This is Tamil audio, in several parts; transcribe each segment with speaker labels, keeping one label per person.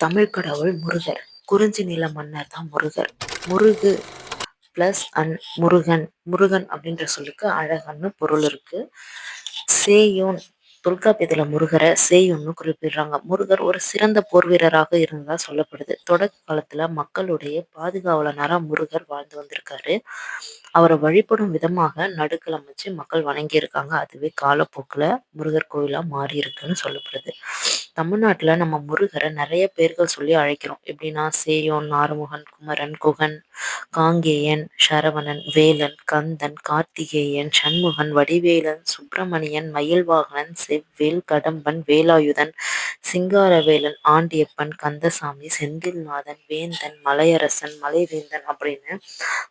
Speaker 1: தமிழ் கடவுள் முருகர். குறிஞ்சி நில மன்னர் தான் முருகர். முருகு பிளஸ் முருகன். முருகன் அப்படின்ற சொல்லுக்கு அழகன்னு பொருள் இருக்கு. சேயோன் தொல்காப்பியத்துல முருகரை சேயோன்னு குறிப்பிடுறாங்க. முருகர் ஒரு சிறந்த போர் வீரராக இருந்ததா சொல்லப்படுது. தொடக்க காலத்துல மக்களுடைய பாதுகாவலனாரா முருகர் வாழ்ந்து வந்திருக்காரு. அவரை வழிபடும் விதமாக நடுக்கள் அமைச்சு மக்கள் வணங்கி இருக்காங்க. அதுவே காலப்போக்குல முருகர் கோயிலா மாறி இருக்குன்னு சொல்லப்படுது. தமிழ்நாட்டுல நம்ம முருகரை நிறைய பேர்கள் சொல்லி அழைக்கிறோம். எப்படின்னா சேயோன், ஆறுமுகன், குமரன், குகன், காங்கேயன், சரவணன், வேலன், கந்தன், கார்த்திகேயன், சண்முகன், வடிவேலன், சுப்பிரமணியன், மயில்வாகனன், செவ்வேல், கடம்பன், வேலாயுதன், சிங்காரவேலன், ஆண்டியப்பன், கந்தசாமி, செந்தில்நாதன், வேந்தன், மலையரசன், மலைவேந்தன் அப்படின்னு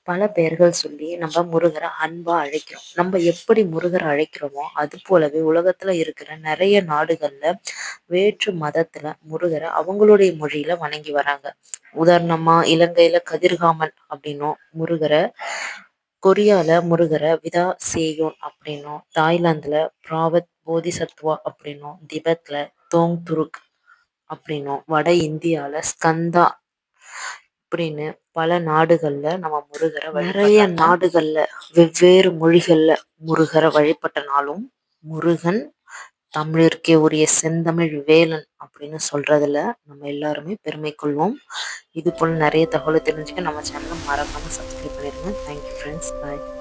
Speaker 1: பல பெயர்கள் சொல்லி நம்ம முருகரை அன்பா அழைக்கிறோம். நம்ம எப்படி முருகரை அழைக்கிறோமோ அது போலவே உலகத்துல இருக்கிற நிறைய நாடுகள்ல வேற்று மதத்துல முருகரை அவங்களுடைய மொழியில வணங்கி வராங்க. உதாரணமா இலங்கையில கதிர்காமன் அப்படின்னும் முருகரை, கொரியால முருகரை விதா சேயோன் அப்படின்னும், தாய்லாந்துல பிராவத் போதிசத்வா அப்படின்னும், திபெத்ல தோங் துருக் அப்படின்னும், வட இந்தியால ஸ்கந்தா அப்படின்னு பல நாடுகள்ல நம்ம முருகரை நிறைய நாடுகள்ல வெவ்வேறு மொழிகள்ல முருகரை வழிபட்டனாலும் முருகன் தமிழருக்கே உரிய செந்தமிழ் வேலன் அப்படின்னு சொல்றதுல நம்ம எல்லாருமே பெருமை கொள்வோம். இது போல நிறைய தகவலை தெரிஞ்சுக்க நம்ம சேனலை மறக்காம சப்ஸ்கிரைப் பண்ணிடுங்க. Thank you friends. பாய்.